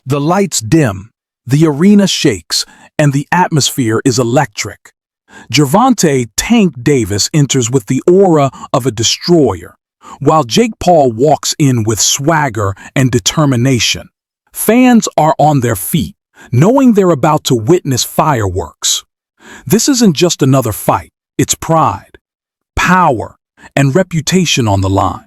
The lights dim, the arena shakes, and the atmosphere is electric. Gervonta "Tank" Davis enters with the aura of a destroyer, while Jake Paul walks in with swagger and determination. Fans are on their feet, knowing they're about to witness fireworks. This isn't just another fight, it's pride, power, and reputation on the line.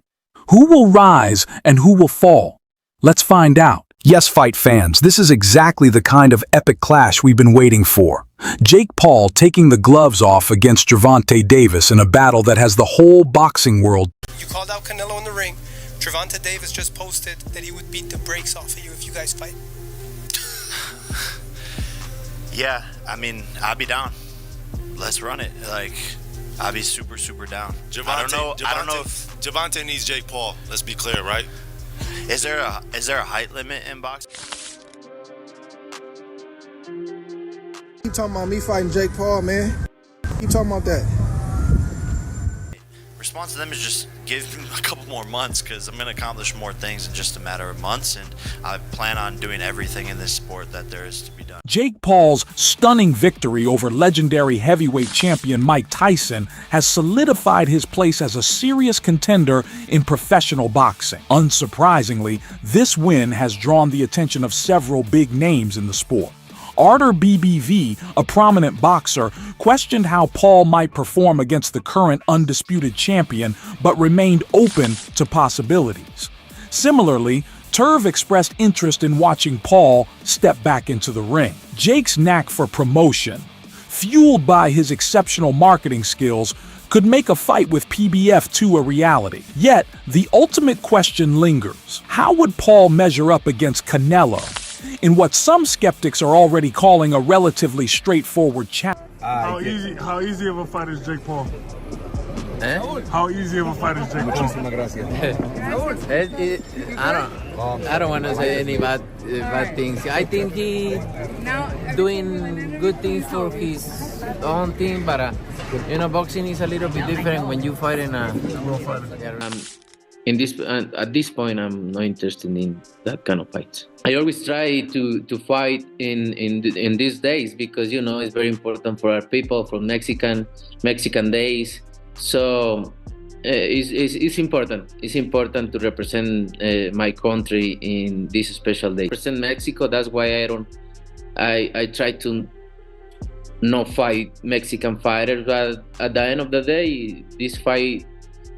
Who will rise and who will fall? Let's find out. Yes, fight fans, this is exactly the kind of epic clash we've been waiting for. Jake Paul taking the gloves off against Gervonta Davis in a battle that has the whole boxing world. You called out Canelo in the ring. Gervonta Davis just posted that he would beat the brakes off of you if you guys fight. Yeah, I mean, I'll be down. Let's run it. Like, I'll be super, super down. I don't know if Gervonta needs Jake Paul. Let's be clear, right? Is there a height limit in boxing? Keep talking about me fighting Jake Paul, man. Keep talking about that. Response to them is just give me a couple more months, because I'm going to accomplish more things in just a matter of months, and I plan on doing everything in this sport that there is to be done. Jake Paul's stunning victory over legendary heavyweight champion Mike Tyson has solidified his place as a serious contender in professional boxing. Unsurprisingly, this win has drawn the attention of several big names in the sport. Artur BBV, a prominent boxer, questioned how Paul might perform against the current undisputed champion, but remained open to possibilities. Similarly, Turv expressed interest in watching Paul step back into the ring. Jake's knack for promotion, fueled by his exceptional marketing skills, could make a fight with PBF2 a reality. Yet, the ultimate question lingers. How would Paul measure up against Canelo in what some skeptics are already calling a relatively straightforward challenge? How easy of a fight is Jake Paul? How easy of a fight is Jake Paul? I don't want to say any bad things. I think he doing good things for his own team, but boxing is a little bit different when you fight in a. At this point, I'm not interested in that kind of fights. I always try to fight in these days because it's very important for our people from Mexican days. So it's important. It's important to represent my country in this special day. Represent Mexico. That's why I try to not fight Mexican fighters. But at the end of the day, this fight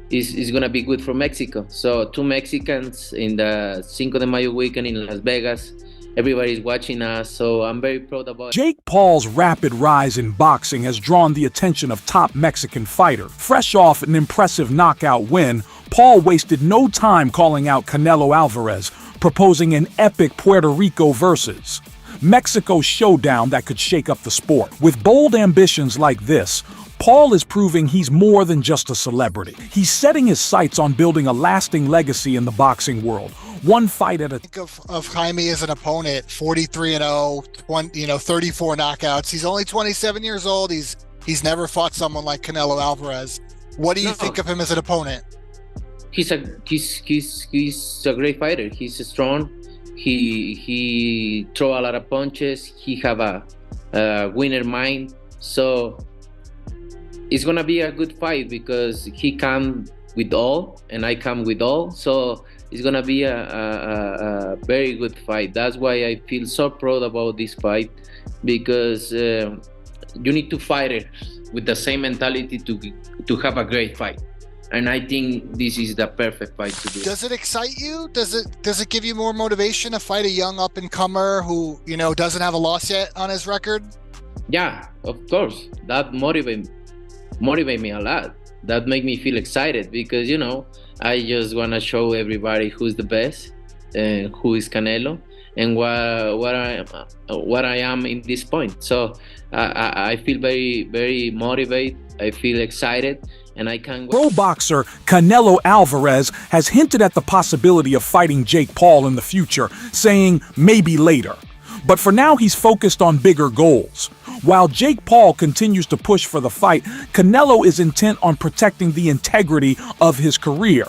is gonna be good for Mexico. So 2 Mexicans in the Cinco de Mayo weekend in Las Vegas. Everybody's watching us, so I'm very proud about it. Jake Paul's rapid rise in boxing has drawn the attention of top Mexican fighters. Fresh off an impressive knockout win, Paul wasted no time calling out Canelo Alvarez, proposing an epic Puerto Rico versus Mexico showdown that could shake up the sport. With bold ambitions like this, Paul is proving he's more than just a celebrity. He's setting his sights on building a lasting legacy in the boxing world, one fight at a time. Think of Jaime as an opponent, 43-0, 34 knockouts. He's only 27 years old. He's never fought someone like Canelo Alvarez. What do you think of him as an opponent? He's a great fighter. He's strong. He throw a lot of punches. He have a winner mind. So it's gonna be a good fight because he come with all and I come with all. So it's gonna be a very good fight. That's why I feel so proud about this fight, because you need to fight it with the same mentality to have a great fight. And I think this is the perfect fight to do. Does it excite you? Does it give you more motivation to fight a young up-and-comer who doesn't have a loss yet on his record? Yeah, of course. That motivate me a lot. That make me feel excited because I just want to show everybody who's the best and who is Canelo and what I am in this point. So I feel very, very motivated. I feel excited, and I can. Pro boxer Canelo Alvarez has hinted at the possibility of fighting Jake Paul in the future, saying maybe later. But for now, he's focused on bigger goals. While Jake Paul continues to push for the fight, Canelo is intent on protecting the integrity of his career.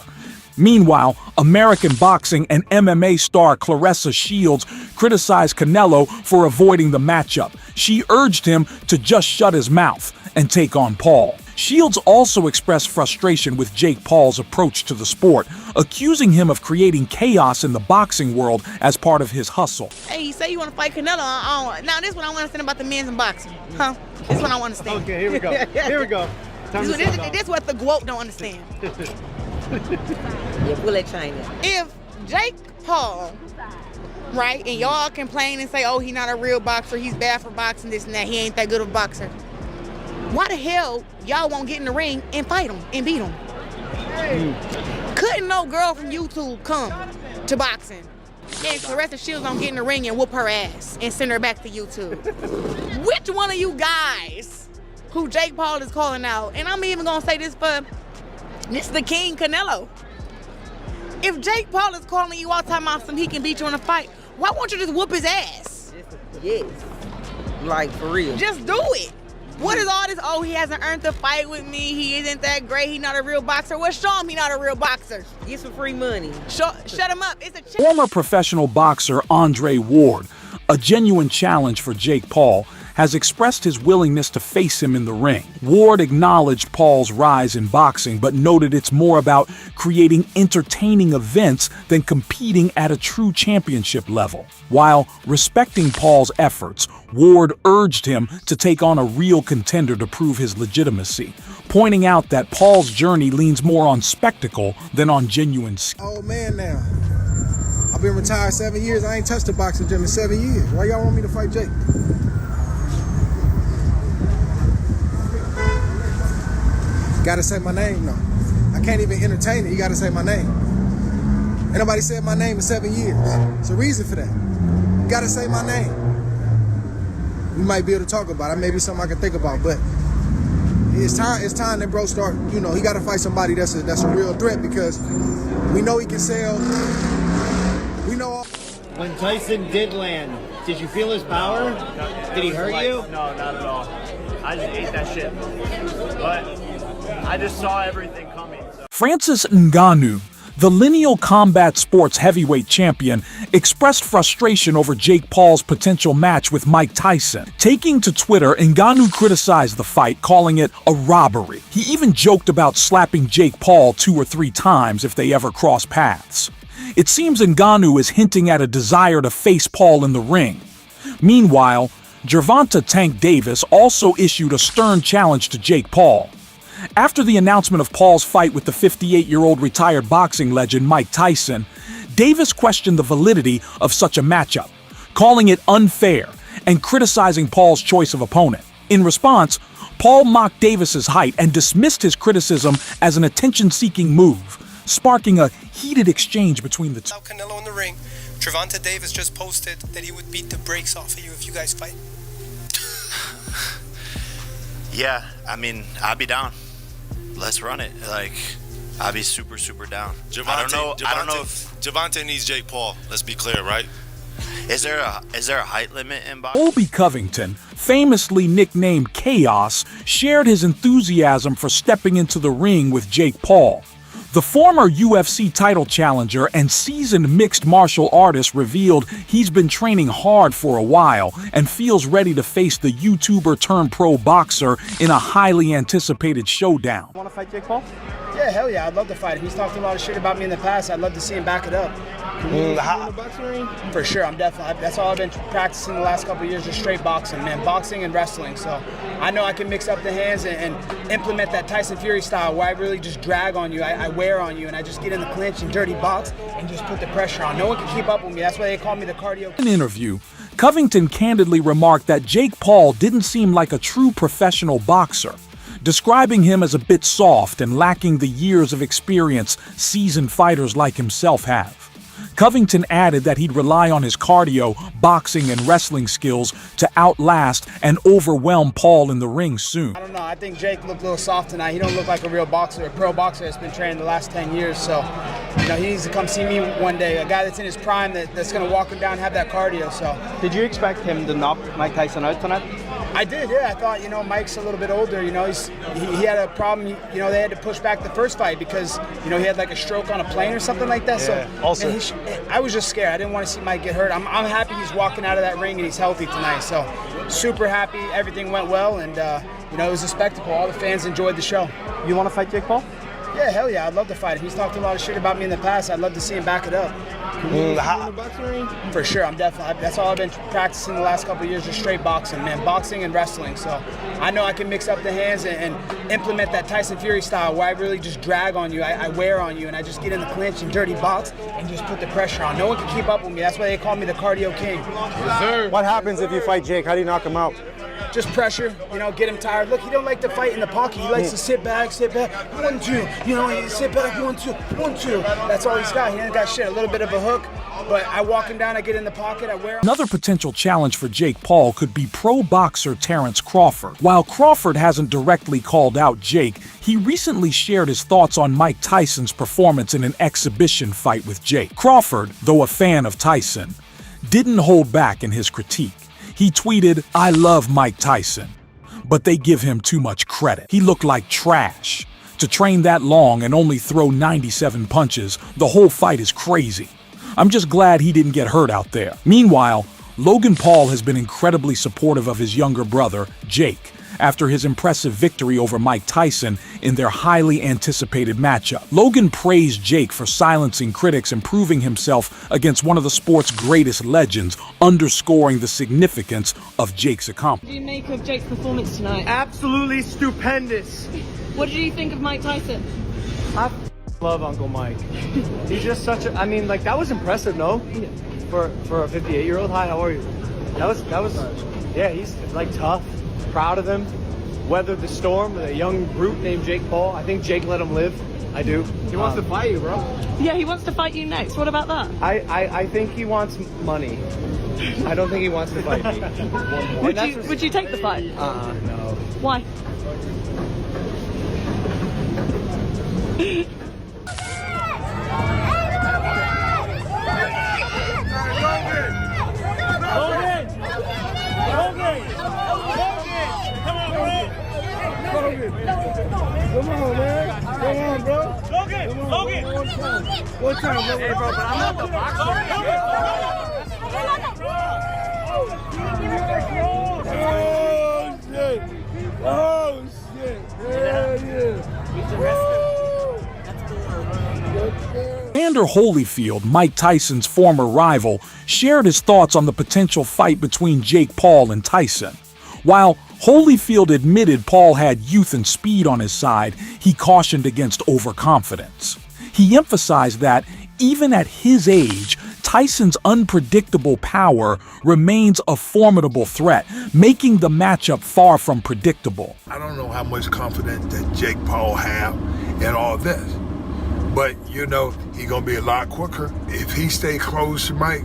Meanwhile, American boxing and MMA star Claressa Shields criticized Canelo for avoiding the matchup. She urged him to just shut his mouth and take on Paul. Shields also expressed frustration with Jake Paul's approach to the sport, accusing him of creating chaos in the boxing world as part of his hustle. Hey, you say you want to fight Canelo. Now, this is what I want to understand about the men's in boxing. Huh? This is what I want to understand. Okay, here we go. Here we go. This is what the GWOT don't understand. Yeah, we'll let China. If Jake Paul, right, and y'all complain and say, oh, he's not a real boxer, he's bad for boxing, this and that, he ain't that good of a boxer, why the hell y'all won't get in the ring and fight him and beat him? Couldn't no girl from YouTube come to boxing? Yeah, Claressa Shields don't get in the ring and whoop her ass and send her back to YouTube. Which one of you guys who Jake Paul is calling out, and I'm even gonna say this for the King Canelo. If Jake Paul is calling you all time out, he can beat you in a fight, why won't you just whoop his ass? Yes. Like, for real. Just do it. What is all this? Oh, he hasn't earned the fight with me. He isn't that great. He's not a real boxer. Well, show him he's not a real boxer. Get some free money. Shut him up. It's a Former professional boxer Andre Ward, a genuine challenge for Jake Paul, has expressed his willingness to face him in the ring. Ward acknowledged Paul's rise in boxing, but noted it's more about creating entertaining events than competing at a true championship level. While respecting Paul's efforts, Ward urged him to take on a real contender to prove his legitimacy, pointing out that Paul's journey leans more on spectacle than on genuine skill. Oh man, now I've been retired 7 years. I ain't touched a boxing gym in 7 years. Why y'all want me to fight Jake? Gotta say my name, no. I can't even entertain it. You gotta say my name. Ain't nobody said my name in 7 years. There's a reason for that. You gotta say my name. We might be able to talk about it. Maybe something I can think about, but it's time that bro start, he gotta fight somebody that's a real threat, because we know he can sell. We know all. When Tyson did land, did you feel his power? Did he hurt you? No, not at all. I just ate that shit. But I just saw everything coming. So. Francis Ngannou, the lineal combat sports heavyweight champion, expressed frustration over Jake Paul's potential match with Mike Tyson. Taking to Twitter, Ngannou criticized the fight, calling it a robbery. He even joked about slapping Jake Paul 2 or 3 times if they ever cross paths. It seems Ngannou is hinting at a desire to face Paul in the ring. Meanwhile, Gervonta Tank Davis also issued a stern challenge to Jake Paul. After the announcement of Paul's fight with the 58-year-old retired boxing legend Mike Tyson, Davis questioned the validity of such a matchup, calling it unfair and criticizing Paul's choice of opponent. In response, Paul mocked Davis's height and dismissed his criticism as an attention-seeking move, sparking a heated exchange between the two. Canelo in the ring. Gervonta Davis just posted that he would beat the brakes off of you if you guys fight. Yeah, I mean, I'd be down. Let's run it. Like, I'd be super, super down. I don't know if Gervonta needs Jake Paul. Let's be clear, right? Is there a height limit in boxing? Colby Covington, famously nicknamed Chaos, shared his enthusiasm for stepping into the ring with Jake Paul. The former UFC title challenger and seasoned mixed martial artist revealed he's been training hard for a while and feels ready to face the YouTuber turned pro boxer in a highly anticipated showdown. Want to fight Jake Paul? Yeah, hell yeah, I'd love to fight him. He's talked a lot of shit about me in the past. I'd love to see him back it up. In the boxing ring? For sure, that's all I've been practicing the last couple of years, just straight boxing, man. Boxing and wrestling. So I know I can mix up the hands and implement that Tyson Fury style where I really just drag on you, I wear on you, and I just get in the clinch and dirty box and just put the pressure on. No one can keep up with me. That's why they call me the cardio. In an interview, Covington candidly remarked that Jake Paul didn't seem like a true professional boxer, describing him as a bit soft and lacking the years of experience seasoned fighters like himself have. Covington added that he'd rely on his cardio, boxing, and wrestling skills to outlast and overwhelm Paul in the ring soon. I don't know. I think Jake looked a little soft tonight. He don't look like a real boxer, a pro boxer that's been training the last 10 years. So, he needs to come see me one day. A guy that's in his prime that's going to walk him down and have that cardio. So, did you expect him to knock Mike Tyson out tonight? I did, yeah. I thought, Mike's a little bit older. He had a problem. They had to push back the first fight because, he had like a stroke on a plane or something like that. Yeah, so, also. I was just scared. I didn't want to see Mike get hurt. I'm happy he's walking out of that ring and he's healthy tonight. So, super happy. Everything went well, and it was a spectacle. All the fans enjoyed the show. You want to fight Jake Paul? Yeah, hell yeah. I'd love to fight him. He's talked a lot of shit about me in the past. I'd love to see him back it up. For sure, that's all I've been practicing the last couple of years, just straight boxing, man. Boxing and wrestling. So I know I can mix up the hands and implement that Tyson Fury style where I really just drag on you, I wear on you, and I just get in the clinch and dirty box and just put the pressure on. No one can keep up with me. That's why they call me the cardio king. Yes, sir. What happens if you fight Jake? How do you knock him out? Just pressure, get him tired. Look, he don't like to fight in the pocket. He likes to sit back, 1-2. He sit back, 1-2, 1-2. That's all he's got. He ain't got shit. A little bit of a hook, but I walk him down, I get in the pocket, I wear him. Another potential challenge for Jake Paul could be pro boxer Terrence Crawford. While Crawford hasn't directly called out Jake, he recently shared his thoughts on Mike Tyson's performance in an exhibition fight with Jake. Crawford, though a fan of Tyson, didn't hold back in his critique. He tweeted, "I love Mike Tyson, but they give him too much credit. He looked like trash. To train that long and only throw 97 punches, the whole fight is crazy. I'm just glad he didn't get hurt out there." Meanwhile, Logan Paul has been incredibly supportive of his younger brother, Jake, after his impressive victory over Mike Tyson in their highly anticipated matchup. Logan praised Jake for silencing critics and proving himself against one of the sport's greatest legends, underscoring the significance of Jake's accomplishment. What do you make of Jake's performance tonight? Absolutely stupendous. What did you think of Mike Tyson? I love Uncle Mike. He's just such a, that was impressive, no? For a 58-year-old. Hi, how are you? That was, yeah, he's tough. Proud of him. Weathered the storm with a young brute named Jake Paul. I think Jake let him live. I do. He wants to fight you, bro. Yeah, he wants to fight you next. What about that? I think he wants money. I don't think he wants to fight me. Would you take the fight? No. Why? Come on, man. Come on, bro. Logan. One time, bro. Hey, bro, but I'm not the boxer. Oh, shit. Yeah. Evander Holyfield, Mike Tyson's former rival, shared his thoughts on the potential fight between Jake Paul and Tyson. While Holyfield admitted Paul had youth and speed on his side, he cautioned against overconfidence. He emphasized that, even at his age, Tyson's unpredictable power remains a formidable threat, making the matchup far from predictable. I don't know how much confidence that Jake Paul have in all this, but he's gonna be a lot quicker if he stay close to Mike.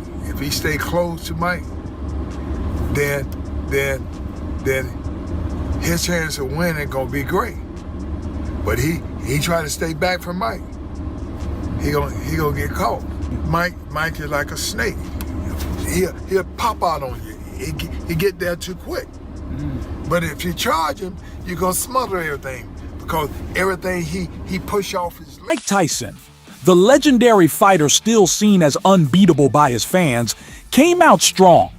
Then his chance of winning gonna be great. But he try to stay back from Mike. He gonna get caught. Mike is like a snake. He'll pop out on you. He get there too quick. But if you charge him, you're gonna smother everything because everything he push off his leg. Mike Tyson, the legendary fighter still seen as unbeatable by his fans, came out strong,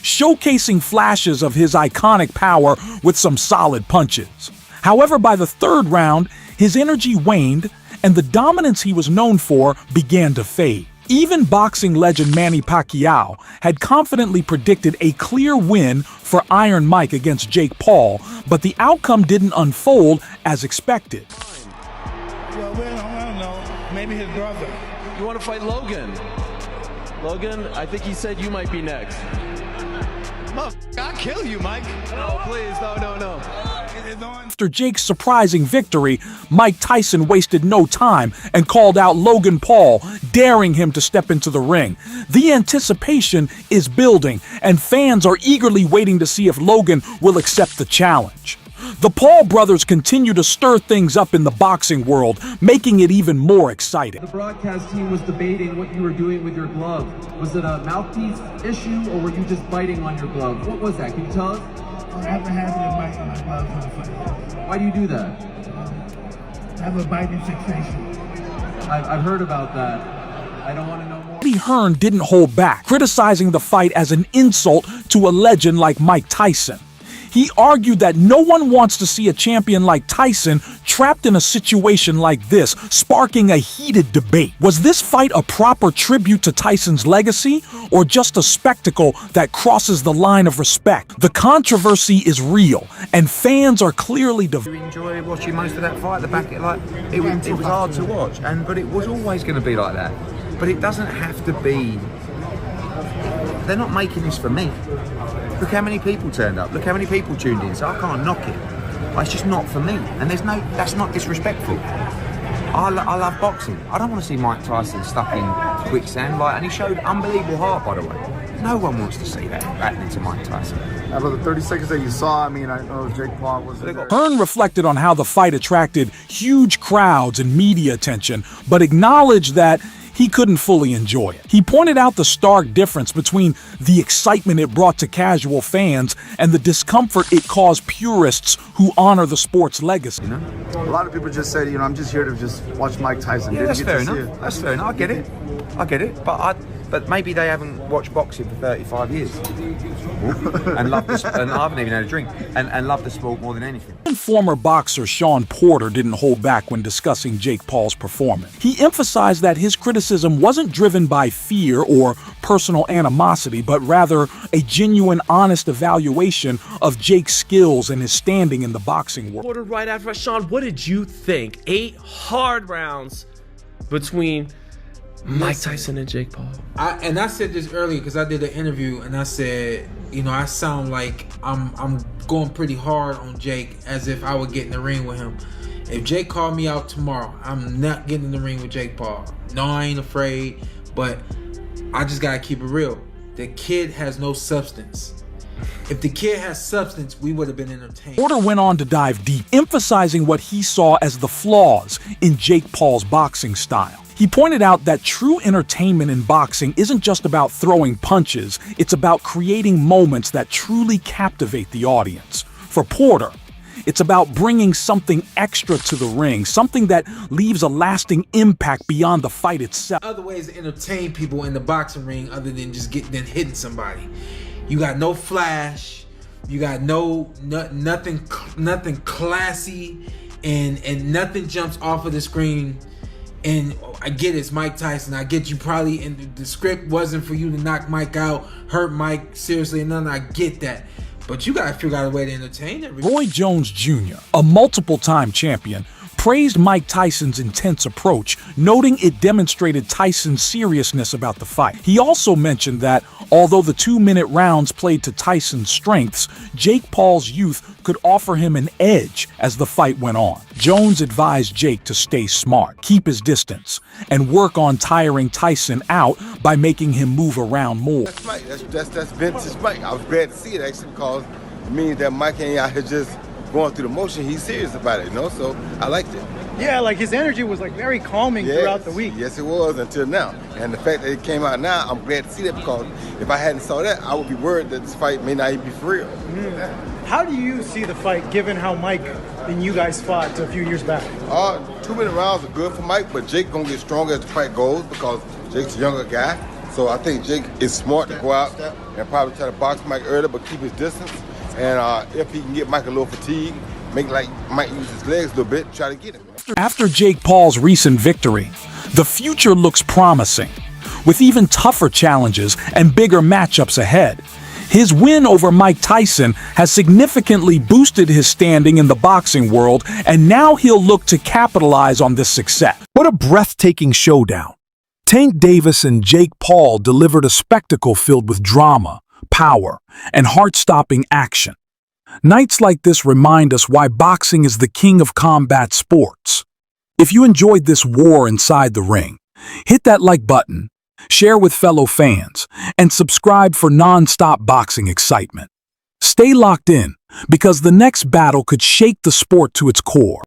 showcasing flashes of his iconic power with some solid punches. However, by the third round, his energy waned and the dominance he was known for began to fade. Even boxing legend Manny Pacquiao had confidently predicted a clear win for Iron Mike against Jake Paul, but the outcome didn't unfold as expected. Well, I don't know. Maybe his brother. You want to fight Logan? Logan, I think he said you might be next. I'll kill you, Mike. No, please, no. After Jake's surprising victory, Mike Tyson wasted no time and called out Logan Paul, daring him to step into the ring. The anticipation is building, and fans are eagerly waiting to see if Logan will accept the challenge. The Paul brothers continue to stir things up in the boxing world, making it even more exciting. The broadcast team was debating what you were doing with your glove. Was it a mouthpiece issue, or were you just biting on your glove? What was that? Can you tell us? I have a habit of biting my gloves on the fight. Why do you do that? I have a biting fixation. I've heard about that. I don't want to know more. Eddie Hearn didn't hold back, criticizing the fight as an insult to a legend like Mike Tyson. He argued that no one wants to see a champion like Tyson trapped in a situation like this, sparking a heated debate. Was this fight a proper tribute to Tyson's legacy, or just a spectacle that crosses the line of respect? The controversy is real, and fans are clearly divided. You enjoy watching most of that fight, it was hard to watch, but it was always going to be like that. But it doesn't have to be. They're not making this for me. Look how many people turned up. Look how many people tuned in. So I can't knock it. But it's just not for me. And that's not disrespectful. I love boxing. I don't want to see Mike Tyson stuck in quicksand. And he showed unbelievable heart, by the way. No one wants to see that happening to Mike Tyson. About the 30 seconds that you saw, I know Jake Paul was there. Hearn reflected on how the fight attracted huge crowds and media attention, but acknowledged that he couldn't fully enjoy it. He pointed out the stark difference between the excitement it brought to casual fans and the discomfort it caused purists who honor the sport's legacy. A lot of people just said, I'm just here to just watch Mike Tyson. Yeah, that's fair enough. That's fair enough. I get it. But maybe they haven't watched boxing for 35 years and love this, and I haven't even had a drink and love the sport more than anything. Former boxer Sean Porter didn't hold back when discussing Jake Paul's performance. He emphasized that his criticism wasn't driven by fear or personal animosity, but rather a genuine, honest evaluation of Jake's skills and his standing in the boxing world. Porter, right after Sean, what did you think? 8 hard rounds between Mike Tyson and Jake Paul. I said this earlier because I did an interview and I said, I sound like I'm going pretty hard on Jake as if I would get in the ring with him. If Jake called me out tomorrow, I'm not getting in the ring with Jake Paul. No, I ain't afraid, but I just gotta keep it real. The kid has no substance. If the kid has substance, we would have been entertained. Porter went on to dive deep, emphasizing what he saw as the flaws in Jake Paul's boxing style. He pointed out that true entertainment in boxing isn't just about throwing punches, it's about creating moments that truly captivate the audience. For Porter, it's about bringing something extra to the ring, something that leaves a lasting impact beyond the fight itself. Other ways to entertain people in the boxing ring other than just hitting somebody. You got no flash, you got nothing classy, and nothing jumps off of the screen. And I get it's Mike Tyson. I get you probably, and the script wasn't for you to knock Mike out, hurt Mike seriously, and nothing. I get that. But you gotta figure out a way to entertain everybody. Roy Jones Jr., a multiple-time champion, praised Mike Tyson's intense approach, noting it demonstrated Tyson's seriousness about the fight. He also mentioned that, although the 2-minute rounds played to Tyson's strengths, Jake Paul's youth could offer him an edge as the fight went on. Jones advised Jake to stay smart, keep his distance, and work on tiring Tyson out by making him move around more. That's Mike. That's vintage Mike. I was glad to see it actually because it means that Mike ain't out here just going through the motion. He's serious about it, so I liked it. Yeah, his energy was very calming throughout the week. Yes, it was until now. And the fact that it came out now, I'm glad to see that because if I hadn't saw that, I would be worried that this fight may not even be for real. How do you see the fight given how Mike and you guys fought a few years back? 2-minute rounds are good for Mike, but Jake gonna get stronger as the fight goes because Jake's a younger guy. So I think Jake is smart to go out and probably try to box Mike earlier, but keep his distance. And if he can get Mike a little fatigued, make Mike use his legs a little bit, try to get him. After Jake Paul's recent victory, the future looks promising, with even tougher challenges and bigger matchups ahead. His win over Mike Tyson has significantly boosted his standing in the boxing world, and now he'll look to capitalize on this success. What a breathtaking showdown. Tank Davis and Jake Paul delivered a spectacle filled with drama, power, and heart-stopping action. Nights like this remind us why boxing is the king of combat sports. If you enjoyed this war inside the ring, hit that like button, share with fellow fans, and subscribe for non-stop boxing excitement. Stay locked in, because the next battle could shake the sport to its core.